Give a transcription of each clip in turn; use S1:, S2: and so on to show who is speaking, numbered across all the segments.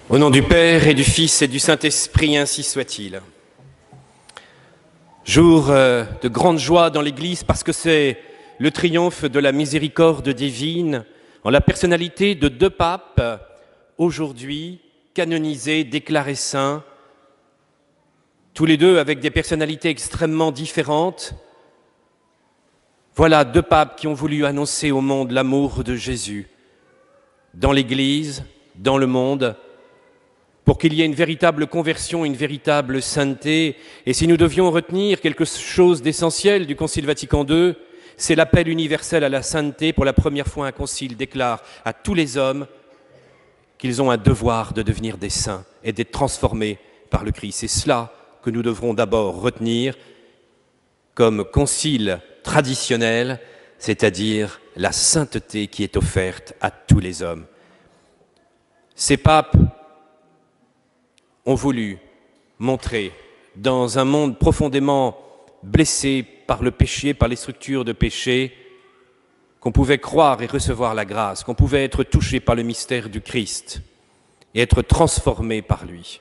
S1: Au nom du Père et du Fils et du Saint-Esprit, ainsi soit-il. Jour de grande joie dans l'Église parce que c'est le triomphe de la miséricorde divine en la personnalité de deux papes, aujourd'hui canonisés, déclarés saints, tous les deux avec des personnalités extrêmement différentes. Voilà deux papes qui ont voulu annoncer au monde l'amour de Jésus, dans l'Église, dans le monde, pour qu'il y ait une véritable conversion, une véritable sainteté. Et si nous devions retenir quelque chose d'essentiel du Concile Vatican II, c'est l'appel universel à la sainteté. Pour la première fois, un concile déclare à tous les hommes qu'ils ont un devoir de devenir des saints et d'être transformés par le Christ. C'est cela que nous devrons d'abord retenir comme concile traditionnel, c'est-à-dire la sainteté qui est offerte à tous les hommes. Ces papes ont voulu montrer, dans un monde profondément blessé par le péché, par les structures de péché, qu'on pouvait croire et recevoir la grâce, qu'on pouvait être touché par le mystère du Christ et être transformé par lui.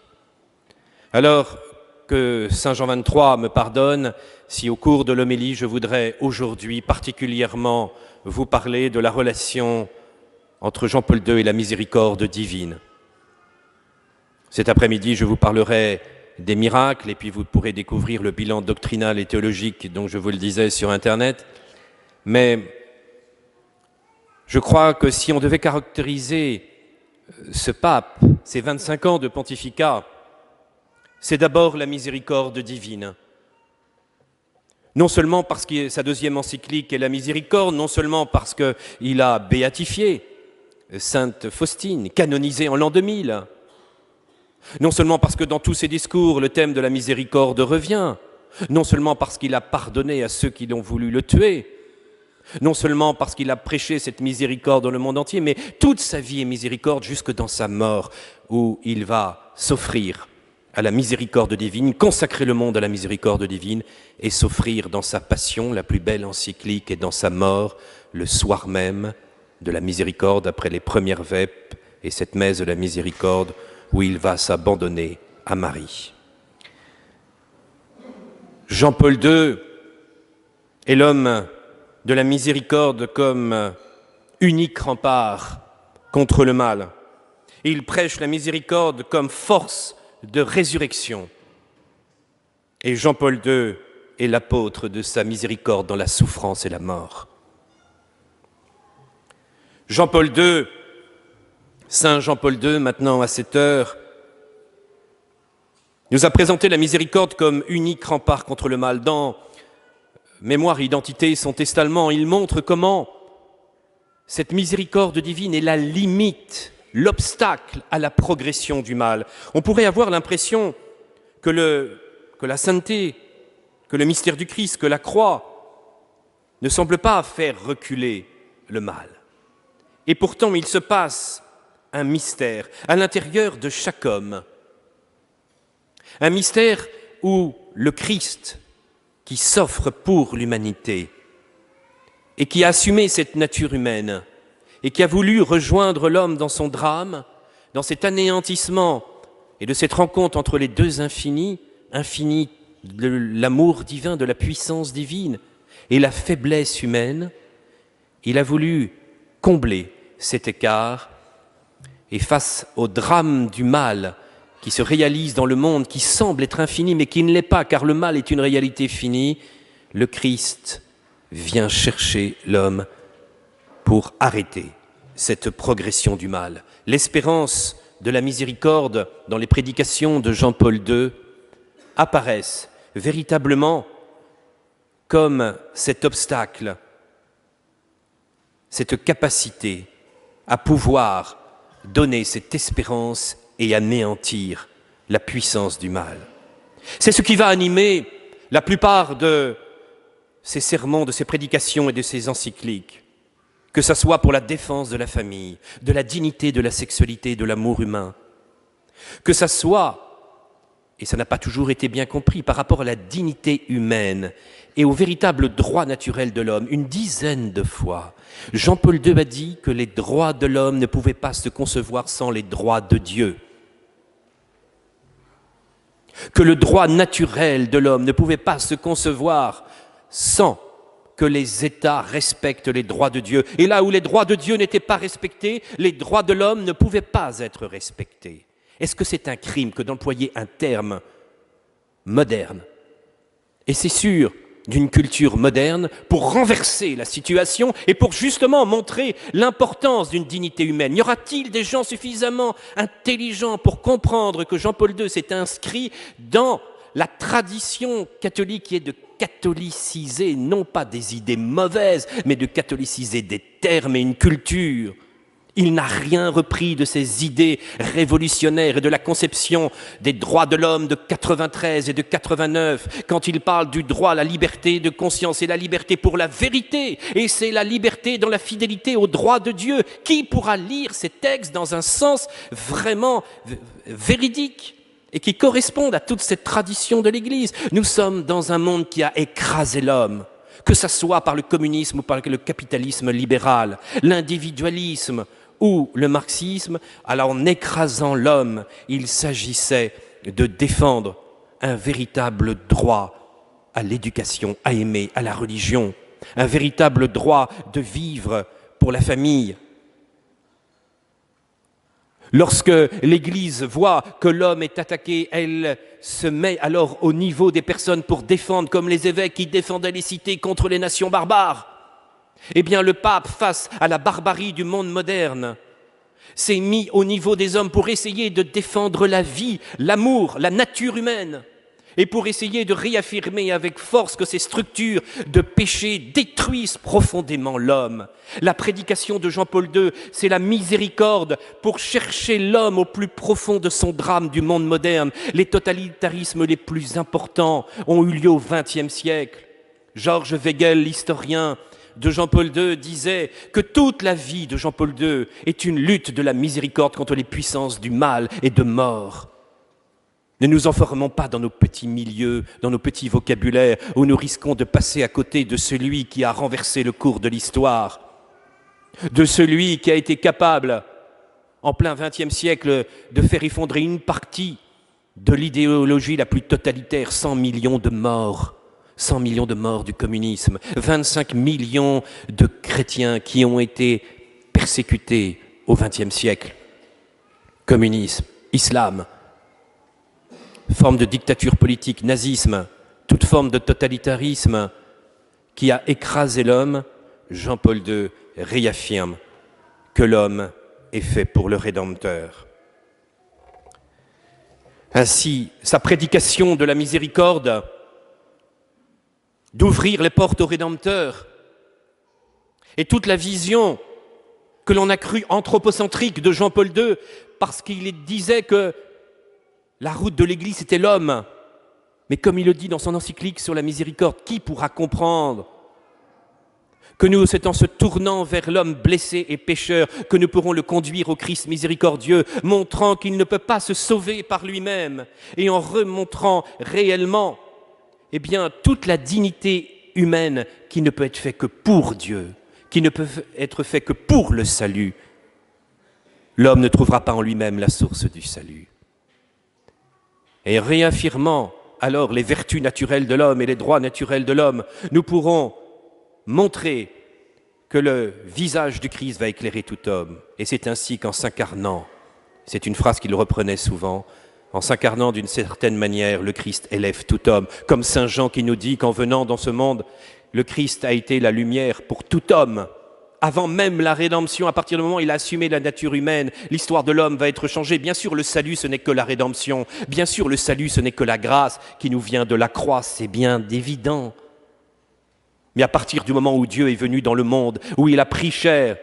S1: Alors que Saint Jean 23 me pardonne si au cours de l'homélie je voudrais aujourd'hui particulièrement vous parler de la relation entre Jean-Paul II et la miséricorde divine. Cet après-midi, je vous parlerai des miracles et puis vous pourrez découvrir le bilan doctrinal et théologique dont je vous le disais sur Internet. Mais je crois que si on devait caractériser ce pape, ses 25 ans de pontificat, c'est d'abord la miséricorde divine. Non seulement parce que sa deuxième encyclique est la miséricorde, non seulement parce qu'il a béatifié Sainte Faustine, canonisée en l'an 2000, non seulement parce que dans tous ses discours, le thème de la miséricorde revient, non seulement parce qu'il a pardonné à ceux qui l'ont voulu le tuer, non seulement parce qu'il a prêché cette miséricorde dans le monde entier, mais toute sa vie est miséricorde jusque dans sa mort, où il va s'offrir à la miséricorde divine, consacrer le monde à la miséricorde divine et s'offrir dans sa passion, la plus belle encyclique, et dans sa mort, le soir même de la miséricorde, après les premières vêpres et cette messe de la miséricorde, où il va s'abandonner à Marie. Jean-Paul II est l'homme de la miséricorde comme unique rempart contre le mal. Il prêche la miséricorde comme force de résurrection. Et Jean-Paul II est l'apôtre de sa miséricorde dans la souffrance et la mort. Jean-Paul II, Saint Jean-Paul II, maintenant à cette heure, nous a présenté la miséricorde comme unique rempart contre le mal. Dans Mémoire et Identité, son testament, il montre comment cette miséricorde divine est la limite, l'obstacle à la progression du mal. On pourrait avoir l'impression que la sainteté, que le mystère du Christ, que la croix ne semble pas faire reculer le mal. Et pourtant, il se passe un mystère à l'intérieur de chaque homme. Un mystère où le Christ, qui s'offre pour l'humanité et qui a assumé cette nature humaine et qui a voulu rejoindre l'homme dans son drame, dans cet anéantissement et de cette rencontre entre les deux infinis, infini de l'amour divin, de la puissance divine et la faiblesse humaine, il a voulu combler cet écart. Et face au drame du mal qui se réalise dans le monde, qui semble être infini, mais qui ne l'est pas, car le mal est une réalité finie, le Christ vient chercher l'homme pour arrêter cette progression du mal. L'espérance de la miséricorde dans les prédications de Jean-Paul II apparaissent véritablement comme cet obstacle, cette capacité à pouvoir donner cette espérance et anéantir la puissance du mal. C'est ce qui va animer la plupart de ces sermons, de ces prédications et de ces encycliques, que ce soit pour la défense de la famille, de la dignité de la sexualité, de l'amour humain, que ce soit, et ça n'a pas toujours été bien compris, par rapport à la dignité humaine et au véritable droit naturel de l'homme. Une dizaine de fois, Jean-Paul II a dit que les droits de l'homme ne pouvaient pas se concevoir sans les droits de Dieu. que le droit naturel de l'homme ne pouvait pas se concevoir sans que les États respectent les droits de Dieu. Et là où les droits de Dieu n'étaient pas respectés, les droits de l'homme ne pouvaient pas être respectés. Est-ce que c'est un crime que d'employer un terme moderne? Et c'est sûr, d'une culture moderne, pour renverser la situation et pour justement montrer l'importance d'une dignité humaine. Y aura-t-il des gens suffisamment intelligents pour comprendre que Jean-Paul II s'est inscrit dans la tradition catholique qui est de catholiciser, non pas des idées mauvaises, mais de catholiciser des termes et une culture? Il n'a rien repris de ces idées révolutionnaires et de la conception des droits de l'homme de 93 et de 89, quand il parle du droit à la liberté de conscience et la liberté pour la vérité, et c'est la liberté dans la fidélité aux droits de Dieu. Qui pourra lire ces textes dans un sens vraiment véridique et qui correspondent à toute cette tradition de l'Église? Nous sommes dans un monde qui a écrasé l'homme, que ce soit par le communisme ou par le capitalisme libéral, l'individualisme ou le marxisme. Alors en écrasant l'homme, il s'agissait de défendre un véritable droit à l'éducation, à aimer, à la religion, un véritable droit de vivre pour la famille. Lorsque l'Église voit que l'homme est attaqué, elle se met alors au niveau des personnes pour défendre, comme les évêques qui défendaient les cités contre les nations barbares. Eh bien, le pape, face à la barbarie du monde moderne, s'est mis au niveau des hommes pour essayer de défendre la vie, l'amour, la nature humaine, et pour essayer de réaffirmer avec force que ces structures de péché détruisent profondément l'homme. La prédication de Jean-Paul II, c'est la miséricorde pour chercher l'homme au plus profond de son drame du monde moderne. Les totalitarismes les plus importants ont eu lieu au XXe siècle. Georges Weigel, l'historien de Jean-Paul II, disait que toute la vie de Jean-Paul II est une lutte de la miséricorde contre les puissances du mal et de mort. Ne nous enfermons pas dans nos petits milieux, dans nos petits vocabulaires, où nous risquons de passer à côté de celui qui a renversé le cours de l'histoire, de celui qui a été capable, en plein XXe siècle, de faire effondrer une partie de l'idéologie la plus totalitaire, 100 millions de morts. 100 millions de morts du communisme, 25 millions de chrétiens qui ont été persécutés au XXe siècle. Communisme, islam, forme de dictature politique, nazisme, toute forme de totalitarisme qui a écrasé l'homme. Jean-Paul II réaffirme que l'homme est fait pour le Rédempteur. Ainsi, sa prédication de la miséricorde, d'ouvrir les portes au Rédempteur, et toute la vision que l'on a crue anthropocentrique de Jean-Paul II, parce qu'il disait que la route de l'Église était l'homme. Mais comme il le dit dans son encyclique sur la miséricorde, qui pourra comprendre que nous, c'est en se tournant vers l'homme blessé et pécheur que nous pourrons le conduire au Christ miséricordieux, montrant qu'il ne peut pas se sauver par lui-même, et en remontrant réellement toute la dignité humaine qui ne peut être faite que pour Dieu, qui ne peut être faite que pour le salut. L'homme ne trouvera pas en lui-même la source du salut. Et réaffirmant alors les vertus naturelles de l'homme et les droits naturels de l'homme, nous pourrons montrer que le visage du Christ va éclairer tout homme. Et c'est ainsi qu'en s'incarnant, c'est une phrase qu'il reprenait souvent, en s'incarnant d'une certaine manière, le Christ élève tout homme. Comme saint Jean qui nous dit qu'en venant dans ce monde, le Christ a été la lumière pour tout homme. Avant même la rédemption, à partir du moment où il a assumé la nature humaine, l'histoire de l'homme va être changée. Bien sûr, le salut, ce n'est que la rédemption. Bien sûr, le salut, ce n'est que la grâce qui nous vient de la croix. C'est bien évident. Mais à partir du moment où Dieu est venu dans le monde, où il a pris chair,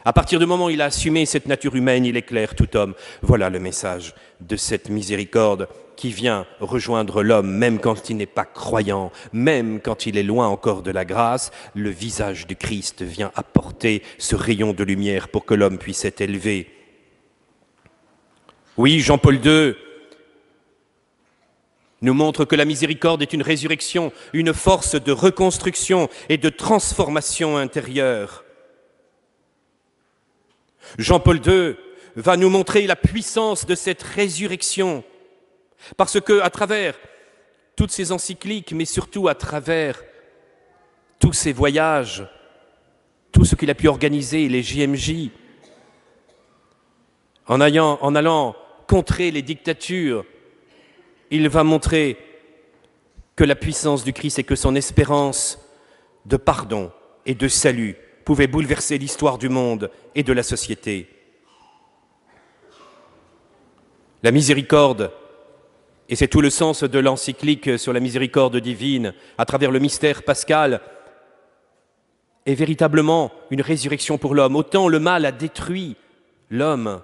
S1: à partir du moment où il a assumé cette nature humaine, il éclaire tout homme. Voilà le message de cette miséricorde qui vient rejoindre l'homme, même quand il n'est pas croyant, même quand il est loin encore de la grâce. Le visage du Christ vient apporter ce rayon de lumière pour que l'homme puisse être élevé. Oui, Jean-Paul II nous montre que la miséricorde est une résurrection, une force de reconstruction et de transformation intérieure. Jean-Paul II va nous montrer la puissance de cette résurrection Parce que, à travers toutes ces encycliques, mais surtout à travers tous ces voyages, tout ce qu'il a pu organiser, les JMJ, en allant contrer les dictatures, il va montrer que la puissance du Christ et que son espérance de pardon et de salut pouvait bouleverser l'histoire du monde et de la société. La miséricorde, et c'est tout le sens de l'encyclique sur la miséricorde divine, à travers le mystère pascal, est véritablement une résurrection pour l'homme. Autant le mal a détruit l'homme,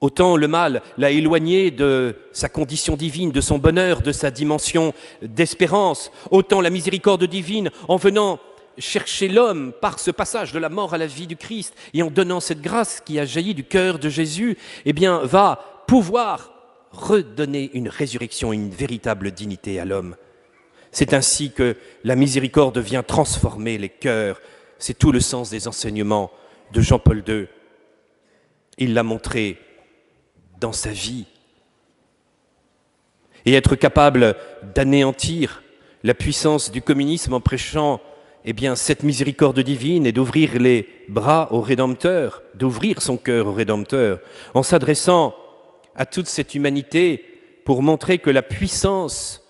S1: autant le mal l'a éloigné de sa condition divine, de son bonheur, de sa dimension d'espérance, autant la miséricorde divine, en venant chercher l'homme par ce passage de la mort à la vie du Christ et en donnant cette grâce qui a jailli du cœur de Jésus, eh bien, va pouvoir redonner une résurrection, une véritable dignité à l'homme. C'est ainsi que la miséricorde vient transformer les cœurs. C'est tout le sens des enseignements de Jean-Paul II. Il l'a montré dans sa vie. Et être capable d'anéantir la puissance du communisme en prêchant cette miséricorde divine et d'ouvrir les bras au Rédempteur, d'ouvrir son cœur au Rédempteur, en s'adressant à toute cette humanité pour montrer que la puissance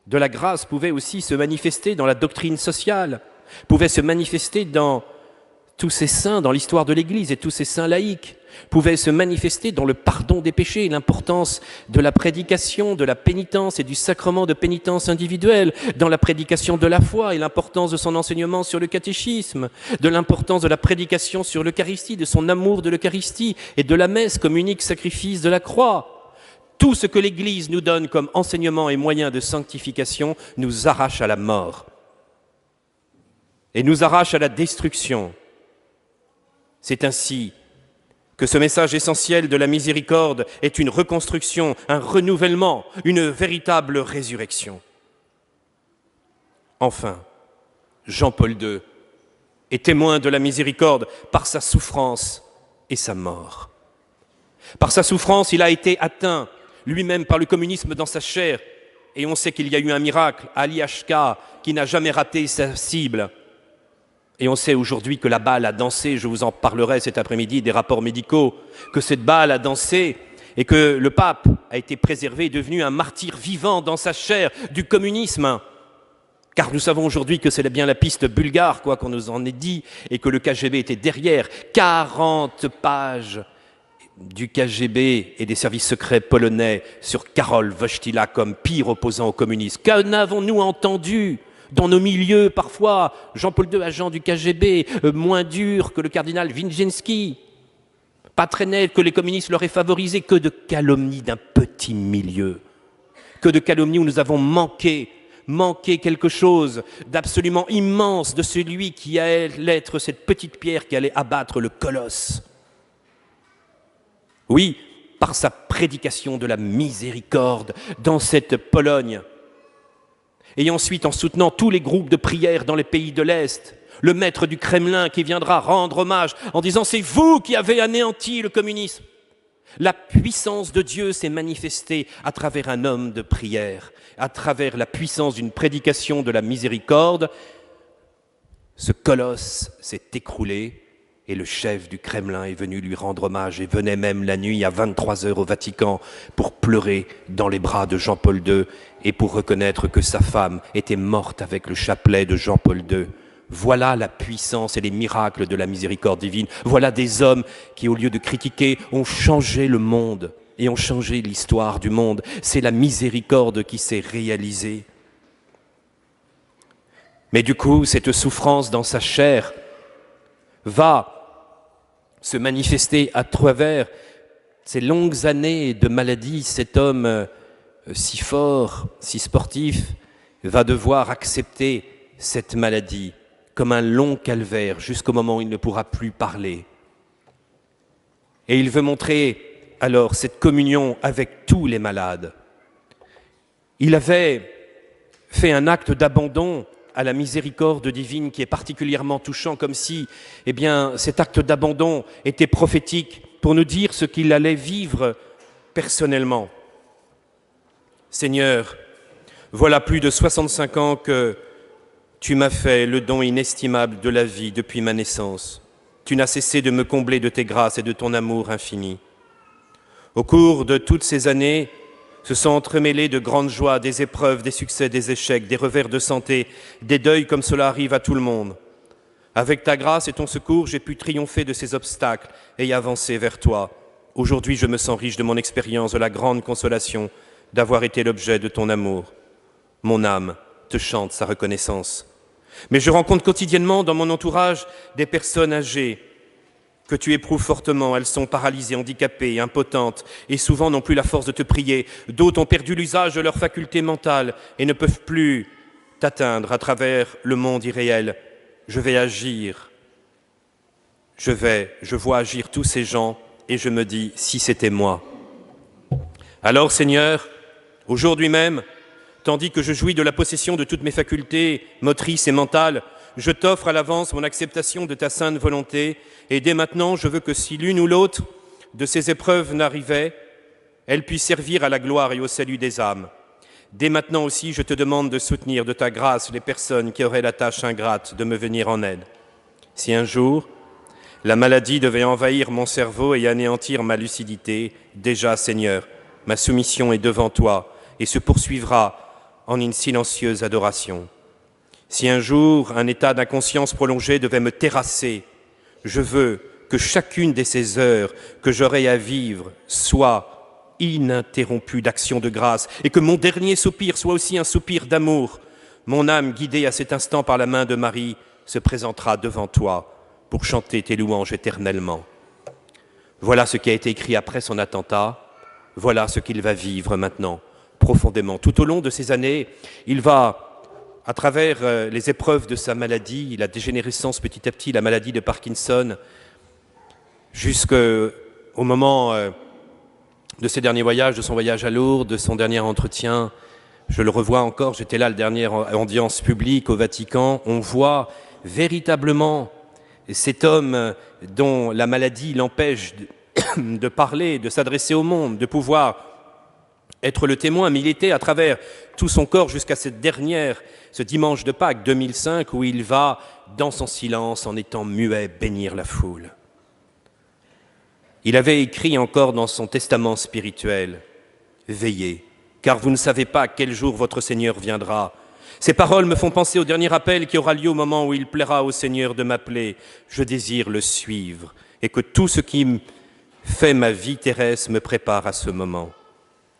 S1: de la grâce pouvait aussi se manifester dans la doctrine sociale, pouvait se manifester dans tous ces saints, dans l'histoire de l'Église et tous ces saints laïcs, pouvait se manifester dans le pardon des péchés, l'importance de la prédication, de la pénitence et du sacrement de pénitence individuelle, dans la prédication de la foi et l'importance de son enseignement sur le catéchisme, de l'importance de la prédication sur l'Eucharistie, de son amour de l'Eucharistie et de la messe comme unique sacrifice de la croix. Tout ce que l'Église nous donne comme enseignement et moyen de sanctification nous arrache à la mort et nous arrache à la destruction. C'est ainsi que ce message essentiel de la miséricorde est une reconstruction, un renouvellement, une véritable résurrection. Enfin, Jean-Paul II est témoin de la miséricorde par sa souffrance et sa mort. Par sa souffrance, il a été atteint lui-même par le communisme dans sa chair, et on sait qu'il y a eu un miracle, Ali Ashka, qui n'a jamais raté sa cible. Et on sait aujourd'hui que la balle a dansé, je vous en parlerai cet après-midi des rapports médicaux, que cette balle a dansé et que le pape a été préservé, devenu un martyr vivant dans sa chair du communisme. Car nous savons aujourd'hui que c'est bien la piste bulgare, quoi qu'on nous en ait dit, et que le KGB était derrière. 40 pages du KGB et des services secrets polonais sur Karol Wojtyła comme pire opposant au communisme. Qu'en avons-nous entendu ? Dans nos milieux, parfois, Jean-Paul II, agent du KGB, moins dur que le cardinal Winjinski, pas très net, que les communistes l'auraient favorisé, que de calomnies d'un petit milieu, que de calomnies où nous avons manqué quelque chose d'absolument immense de celui qui allait être cette petite pierre qui allait abattre le colosse. Oui, par sa prédication de la miséricorde dans cette Pologne, et ensuite en soutenant tous les groupes de prière dans les pays de l'Est, le maître du Kremlin qui viendra rendre hommage en disant « c'est vous qui avez anéanti le communisme ». La puissance de Dieu s'est manifestée à travers un homme de prière, à travers la puissance d'une prédication de la miséricorde. Ce colosse s'est écroulé et le chef du Kremlin est venu lui rendre hommage et venait même la nuit à 23h au Vatican pour pleurer dans les bras de Jean-Paul II et pour reconnaître que sa femme était morte avec le chapelet de Jean-Paul II. Voilà la puissance et les miracles de la miséricorde divine. Voilà des hommes qui, au lieu de critiquer, ont changé le monde et ont changé l'histoire du monde. C'est la miséricorde qui s'est réalisée. Mais du coup, cette souffrance dans sa chair va se manifester à travers ces longues années de maladie. Cet homme si fort, si sportif, va devoir accepter cette maladie comme un long calvaire jusqu'au moment où il ne pourra plus parler. Et il veut montrer alors cette communion avec tous les malades. Il avait fait un acte d'abandon à la miséricorde divine qui est particulièrement touchant, comme si cet acte d'abandon était prophétique pour nous dire ce qu'il allait vivre personnellement. Seigneur, voilà plus de 65 ans que tu m'as fait le don inestimable de la vie depuis ma naissance. Tu n'as cessé de me combler de tes grâces et de ton amour infini. Au cours de toutes ces années, se sont entremêlés de grandes joies, des épreuves, des succès, des échecs, des revers de santé, des deuils comme cela arrive à tout le monde. Avec ta grâce et ton secours, j'ai pu triompher de ces obstacles et avancer vers toi. Aujourd'hui, je me sens riche de mon expérience, de la grande consolation d'avoir été l'objet de ton amour. Mon âme te chante sa reconnaissance. Mais je rencontre quotidiennement dans mon entourage des personnes âgées que tu éprouves fortement. Elles sont paralysées, handicapées, impotentes et souvent n'ont plus la force de te prier. D'autres ont perdu l'usage de leurs facultés mentales et ne peuvent plus t'atteindre à travers le monde irréel. Je vais agir. Je vois agir tous ces gens et je me dis, si c'était moi. Alors Seigneur, aujourd'hui même, tandis que je jouis de la possession de toutes mes facultés motrices et mentales, je t'offre à l'avance mon acceptation de ta sainte volonté et dès maintenant, je veux que si l'une ou l'autre de ces épreuves n'arrivait, elle puisse servir à la gloire et au salut des âmes. Dès maintenant aussi, je te demande de soutenir de ta grâce les personnes qui auraient la tâche ingrate de me venir en aide. Si un jour, la maladie devait envahir mon cerveau et anéantir ma lucidité, déjà, Seigneur, ma soumission est devant toi et se poursuivra en une silencieuse adoration. Si un jour un état d'inconscience prolongé devait me terrasser, je veux que chacune de ces heures que j'aurai à vivre soit ininterrompue d'action de grâce et que mon dernier soupir soit aussi un soupir d'amour. Mon âme, guidée à cet instant par la main de Marie, se présentera devant toi pour chanter tes louanges éternellement. Voilà ce qui a été écrit après son attentat, voilà ce qu'il va vivre maintenant, profondément. Tout au long de ces années, il va, à travers les épreuves de sa maladie, la dégénérescence petit à petit, la maladie de Parkinson, jusqu'au moment de ses derniers voyages, de son voyage à Lourdes, de son dernier entretien. Je le revois encore, j'étais là, la dernière audience publique au Vatican. On voit véritablement cet homme dont la maladie l'empêche de parler, de s'adresser au monde, de pouvoir être le témoin, mais il était à travers tout son corps jusqu'à ce dimanche de Pâques 2005, où il va, dans son silence, en étant muet, bénir la foule. Il avait écrit encore dans son testament spirituel, « Veillez, car vous ne savez pas quel jour votre Seigneur viendra. » Ces paroles me font penser au dernier appel qui aura lieu au moment où il plaira au Seigneur de m'appeler. Je désire le suivre et que tout ce qui fait ma vie terrestre me prépare à ce moment.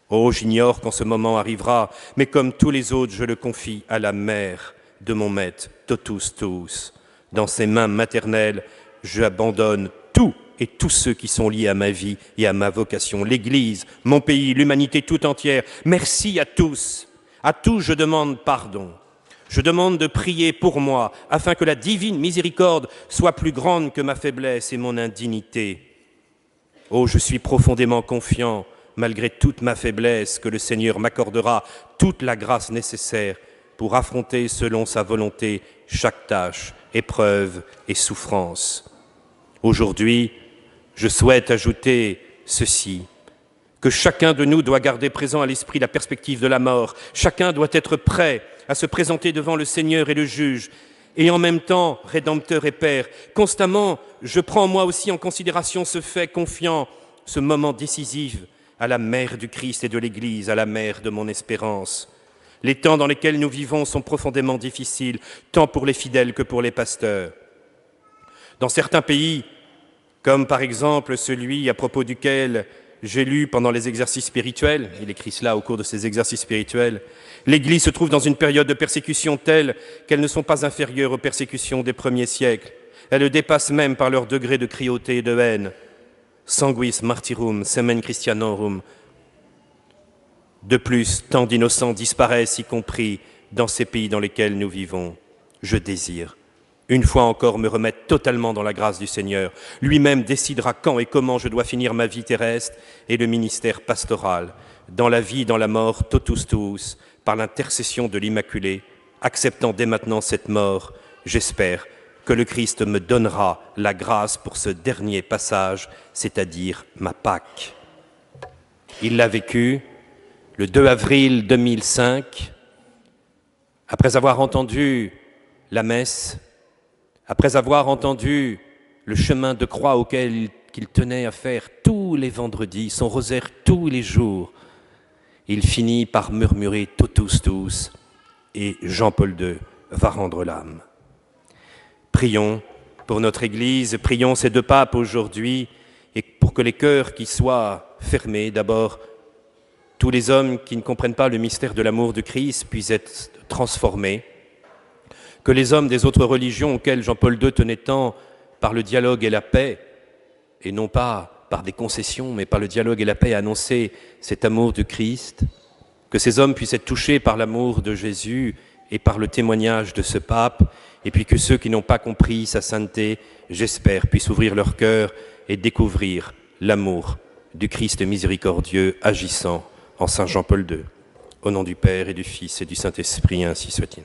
S1: Oh, j'ignore quand ce moment arrivera, mais comme tous les autres, je le confie à la mère de mon maître, totus tuus. Dans ses mains maternelles, j'abandonne tout et tous ceux qui sont liés à ma vie et à ma vocation, l'Église, mon pays, l'humanité tout entière. Merci à tous. À tous, je demande pardon. Je demande de prier pour moi, afin que la divine miséricorde soit plus grande que ma faiblesse et mon indignité. Oh, je suis profondément confiant, malgré toute ma faiblesse, que le Seigneur m'accordera toute la grâce nécessaire pour affronter selon sa volonté chaque tâche, épreuve et souffrance. Aujourd'hui, je souhaite ajouter ceci, que chacun de nous doit garder présent à l'esprit la perspective de la mort. Chacun doit être prêt à se présenter devant le Seigneur et le juge, et en même temps, Rédempteur et Père. Constamment, je prends moi aussi en considération ce fait confiant, ce moment décisif à la mère du Christ et de l'Église, à la mère de mon espérance. Les temps dans lesquels nous vivons sont profondément difficiles, tant pour les fidèles que pour les pasteurs. Dans certains pays, comme par exemple celui à propos duquel j'ai lu pendant les exercices spirituels, il écrit cela au cours de ces exercices spirituels, l'Église se trouve dans une période de persécution telle qu'elles ne sont pas inférieures aux persécutions des premiers siècles. Elles le dépassent même par leur degré de cruauté et de haine. Sanguis martyrum, semen Christianorum. De plus, tant d'innocents disparaissent, y compris dans ces pays dans lesquels nous vivons. Je désire, une fois encore, me remettre totalement dans la grâce du Seigneur. Lui-même décidera quand et comment je dois finir ma vie terrestre et le ministère pastoral. Dans la vie, dans la mort, totus tuus, par l'intercession de l'Immaculée, acceptant dès maintenant cette mort, j'espère que le Christ me donnera la grâce pour ce dernier passage, c'est-à-dire ma Pâque. Il l'a vécu, le 2 avril 2005, après avoir entendu la messe, après avoir entendu le chemin de croix auquel qu'il tenait à faire tous les vendredis, son rosaire tous les jours, il finit par murmurer « Totus tous » et Jean-Paul II va rendre l'âme. Prions pour notre Église, prions ces deux papes aujourd'hui et pour que les cœurs qui soient fermés, d'abord, tous les hommes qui ne comprennent pas le mystère de l'amour du Christ puissent être transformés, que les hommes des autres religions auxquelles Jean-Paul II tenait tant par le dialogue et la paix, et non pas par des concessions, mais par le dialogue et la paix, annoncer cet amour du Christ, que ces hommes puissent être touchés par l'amour de Jésus et par le témoignage de ce pape, et puis que ceux qui n'ont pas compris sa sainteté, j'espère, puissent ouvrir leur cœur et découvrir l'amour du Christ miséricordieux agissant en Saint Jean-Paul II. Au nom du Père et du Fils et du Saint-Esprit, ainsi soit-il.